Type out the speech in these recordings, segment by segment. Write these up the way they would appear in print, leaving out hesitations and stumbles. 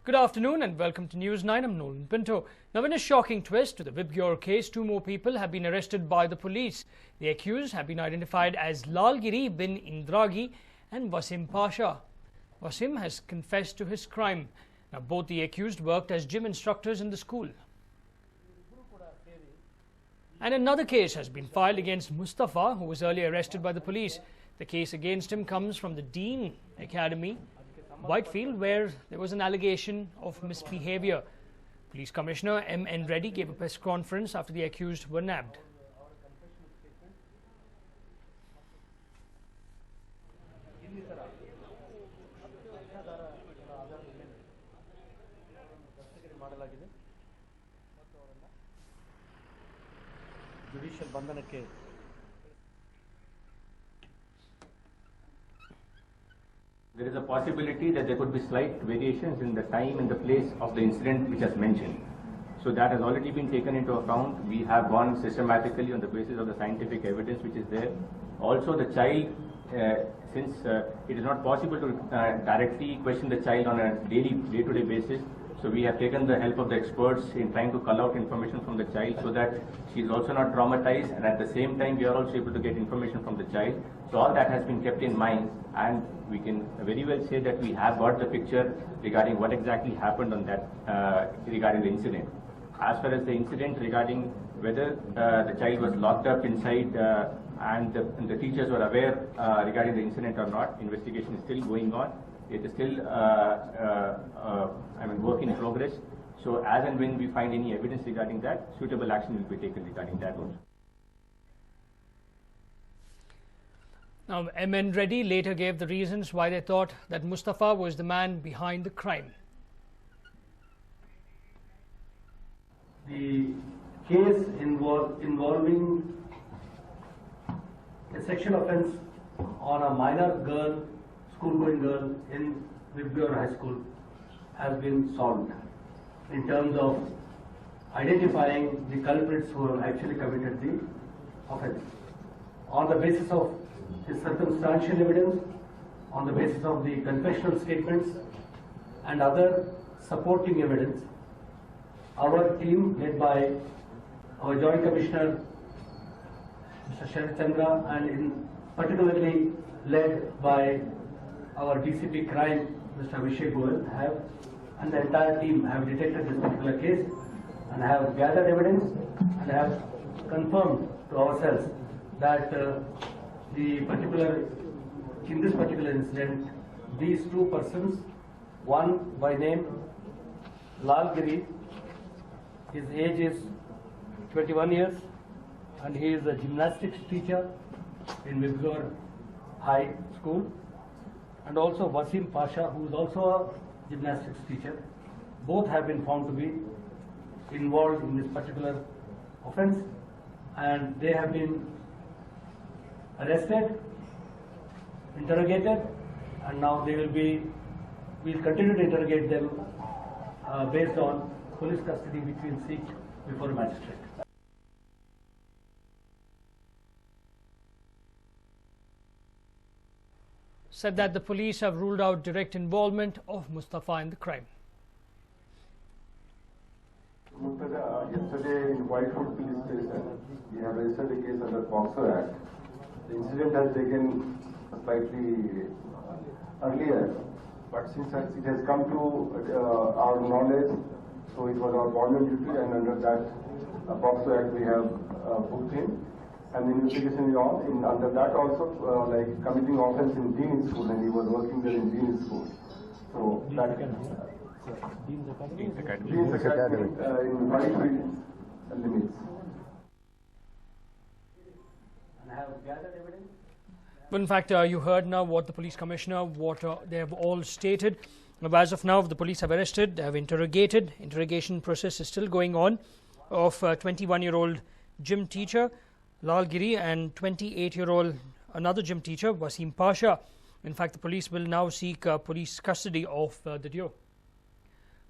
Good afternoon and welcome to News 9. I'm Nolan Pinto. Now, in a shocking twist to the Vibgyor case, 2 more people have been arrested by the police. The accused have been identified as Lalgiri bin Indragi and Wasim Pasha. Wasim has confessed to his crime. Now, both the accused worked as gym instructors in the school. And another case has been filed against Mustafa, who was earlier arrested by the police. The case against him comes from the Dean Academy, Whitefield, where there was an allegation of misbehavior. Police Commissioner M.N. Reddy gave a press conference after the accused were nabbed. Judicial ಬಂಧನಕ್ಕೆ There is a possibility that there could be slight variations in the time and the place of the incident which is mentioned. So that has already been taken into account. We have gone systematically on the basis of the scientific evidence which is there. Also the child, since it is not possible to directly question the child on a day-to-day basis, so we have taken the help of the experts in trying to cull out information from the child so that she is also not traumatized, and at the same time we are also able to get information from the child. So all that has been kept in mind, and we can very well say that we have got the picture regarding what exactly happened on that regarding the incident. As far as the incident regarding whether the child was locked up inside and the teachers were aware regarding the incident or not, investigation is still going on. It is still work in progress. So as and when we find any evidence regarding that, suitable action will be taken regarding that also. Now, M.N. Reddy later gave the reasons why they thought that Mustafa was the man behind the crime. The case involving a sexual offence on a minor girl, school-going girl in Vibgyor High School has been solved in terms of identifying the culprits who have actually committed the offence. On the basis of the circumstantial evidence, on the basis of the confessional statements and other supporting evidence, our team led by our Joint Commissioner Mr. Sharat Chandra and particularly led by our DCP Crime Mr. Abhishek Goel and the entire team have detected this particular case and have gathered evidence and have confirmed to ourselves that in this particular incident, these 2 persons, one by name Lalgiri, his age is 21 years and he is a gymnastics teacher in Vibgyor High School, and also Wasim Pasha, who is also a gymnastics teacher. Both have been found to be involved in this particular offence, and they have been arrested, interrogated, and now we'll continue to interrogate them based on police custody which we'll seek before a magistrate. Said that the police have ruled out direct involvement of Mustafa in the crime. Yesterday in Whitefield Police Station, we have registered a case under POCSO Act. The incident has taken slightly earlier, but since it has come to our knowledge, so it was our government duty, and under that POCSO Act we have booked him. And the investigation is on. Under that also, like committing offence in Dean's School, and he was working there in Dean's School. So that Dean's Academy in Whitefield limits. And have gathered evidence. But in fact, you heard now what the police commissioner, what they have all stated. As of now, the police have arrested, they have interrogated. Interrogation process is still going on of 21-year-old gym teacher Lalgiri and 28-year-old another gym teacher Wasim Pasha. In fact, the police will now seek police custody of the duo.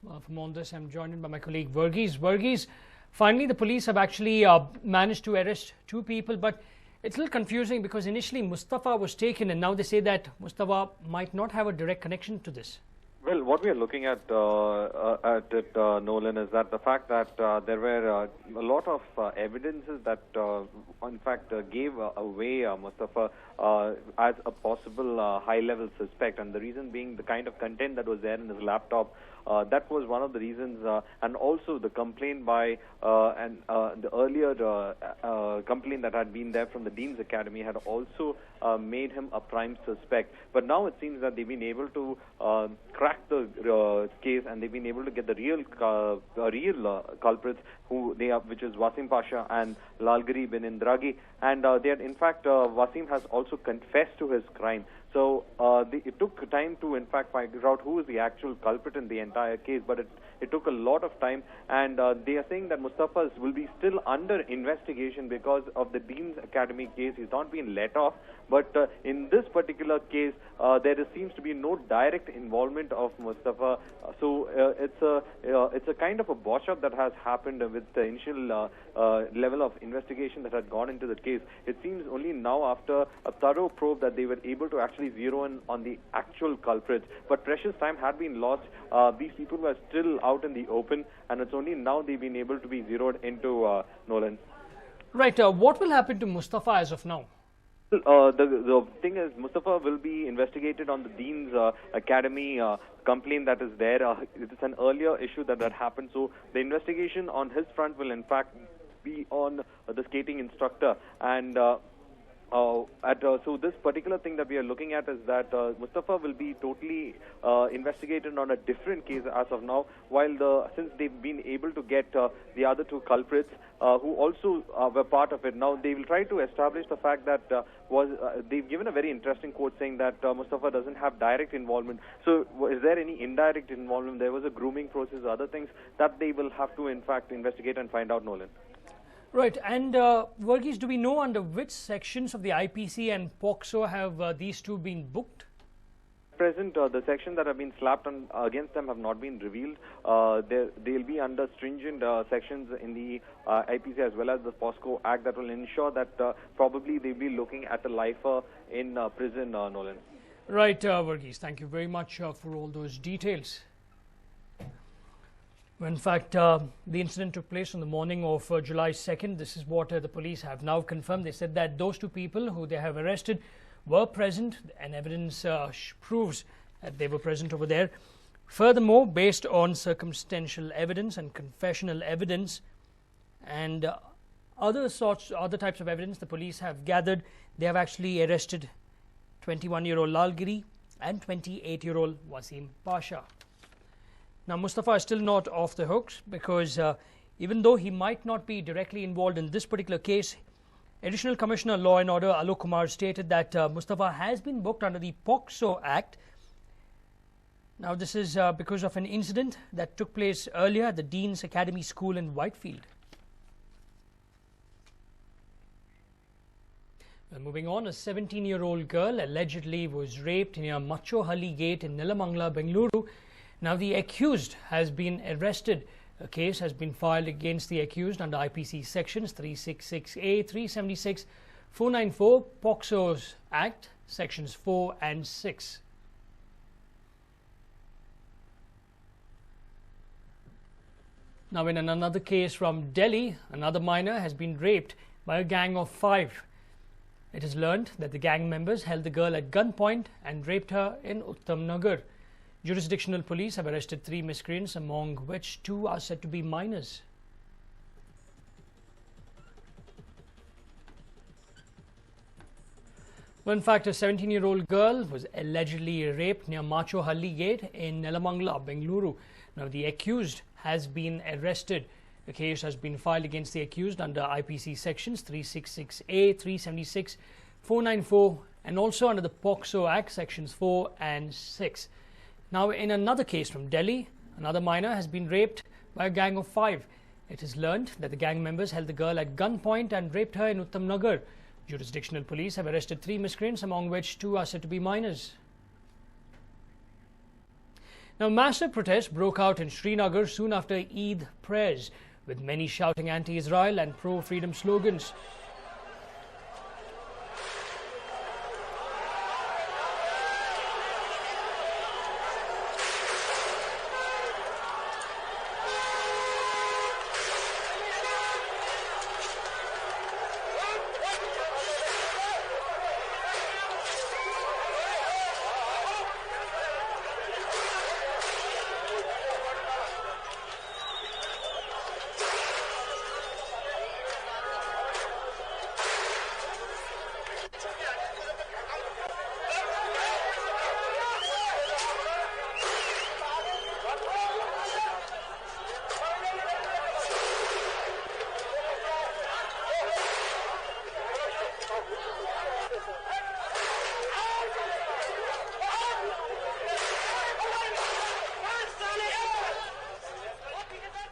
For more on this, I'm joined by my colleague Varghese. Varghese, finally the police have actually managed to arrest 2 people, but it's a little confusing because initially Mustafa was taken and now they say that Mustafa might not have a direct connection to this. Well, what we are looking at it, Nolan, is that the fact that there were a lot of evidences that, in fact, gave away Mustafa as a possible high-level suspect, and the reason being the kind of content that was there in his laptop. That was one of the reasons, and also the complaint by the earlier complaint that had been there from the Dean's Academy had also made him a prime suspect. But now it seems that they've been able to crack the case, and they've been able to get the real culprits, who they are, which is Wasim Pasha and Lalgiri bin Indragi, and they had, in fact, Wasim has also confessed to his crime. So it took time to, in fact, figure out who is the actual culprit in the entire case, but it took a lot of time, and they are saying that Mustafa will be still under investigation because of the Dean's Academy case. He's not been let off, but in this particular case, there seems to be no direct involvement of Mustafa. So it's a kind of a wash-up that has happened with the initial level of investigation that had gone into the case. It seems only now, after a thorough probe, that they were able to actually zero in on the actual culprits. But precious time had been lost. These people were still out in the open, and it's only now they've been able to be zeroed into, Nolan. Right. What will happen to Mustafa as of now? The thing is, Mustafa will be investigated on the Dean's Academy complaint that is there. It's an earlier issue that happened, so the investigation on his front will in fact be on the skating instructor, and so this particular thing that we are looking at is that Mustafa will be totally investigated on a different case as of now, while since they've been able to get the other two culprits who also were part of it. Now they will try to establish the fact that they've given a very interesting quote saying that Mustafa doesn't have direct involvement. So is there any indirect involvement? There was a grooming process, other things that they will have to in fact investigate and find out, Nolan. Right, and Varghese, do we know under which sections of the IPC and POCSO have these two been booked? At present, the sections that have been slapped against them have not been revealed. They'll be under stringent sections in the IPC as well as the POSCO Act that will ensure that probably they'll be looking at a lifer in prison, Nolan. Right, Varghese, thank you very much for all those details. In fact, the incident took place on the morning of July 2nd. This is what the police have now confirmed. They said that those two people who they have arrested were present, and evidence proves that they were present over there. Furthermore, based on circumstantial evidence and confessional evidence and other types of evidence the police have gathered, they have actually arrested 21-year-old Lalgiri and 28-year-old Wasim Pasha. Now, Mustafa is still not off the hooks because even though he might not be directly involved in this particular case, Additional Commissioner Law and Order Alok Kumar stated that Mustafa has been booked under the POCSO Act. Now, this is because of an incident that took place earlier at the Dean's Academy School in Whitefield. Well, moving on, a 17-year-old girl allegedly was raped near Machohalli Gate in Nelamangala, Bengaluru. Now, the accused has been arrested. A case has been filed against the accused under IPC sections 366A, 376, 494, POCSO's Act, sections 4 and 6. Now, in another case from Delhi, another minor has been raped by a gang of 5. It is learned that the gang members held the girl at gunpoint and raped her in Uttam Nagar. Jurisdictional police have arrested 3 miscreants, among which 2 are said to be minors. Well, in fact, a 17-year-old girl was allegedly raped near Machohalli Gate in Nelamangala, Bengaluru. Now, the accused has been arrested. A case has been filed against the accused under IPC sections 366A, 376, 494, and also under the POCSO Act, sections 4 and 6. Now, in another case from Delhi, another minor has been raped by a gang of 5. It is learned that the gang members held the girl at gunpoint and raped her in Uttam Nagar. Jurisdictional police have arrested 3 miscreants, among which 2 are said to be minors. Now, massive protests broke out in Srinagar soon after Eid prayers, with many shouting anti-Israel and pro-freedom slogans.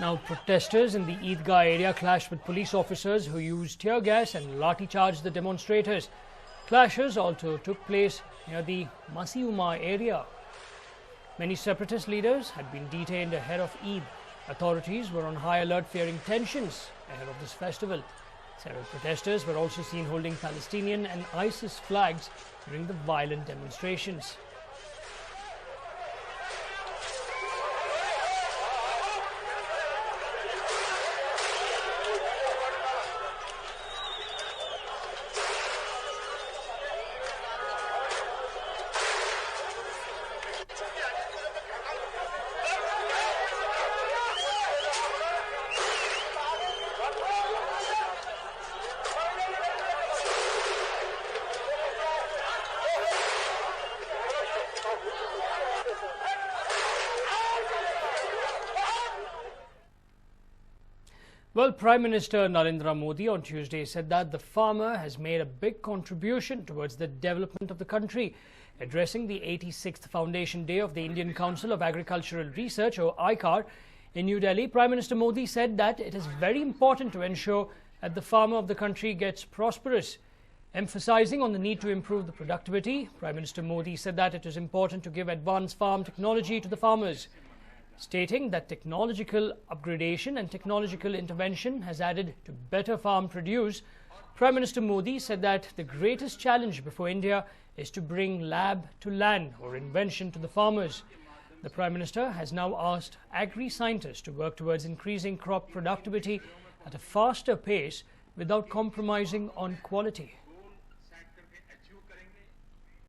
Now, protesters in the Eidgah area clashed with police officers who used tear gas and lathi charged the demonstrators. Clashes also took place near the Masiuma area. Many separatist leaders had been detained ahead of Eid. Authorities were on high alert fearing tensions ahead of this festival. Several protesters were also seen holding Palestinian and ISIS flags during the violent demonstrations. Well, Prime Minister Narendra Modi on Tuesday said that the farmer has made a big contribution towards the development of the country. Addressing the 86th Foundation Day of the Indian Council of Agricultural Research, or ICAR, in New Delhi, Prime Minister Modi said that it is very important to ensure that the farmer of the country gets prosperous. Emphasizing on the need to improve the productivity, Prime Minister Modi said that it is important to give advanced farm technology to the farmers. Stating that technological upgradation and technological intervention has added to better farm produce, Prime Minister Modi said that the greatest challenge before India is to bring lab to land, or invention, to the farmers. The Prime Minister has now asked agri-scientists to work towards increasing crop productivity at a faster pace without compromising on quality.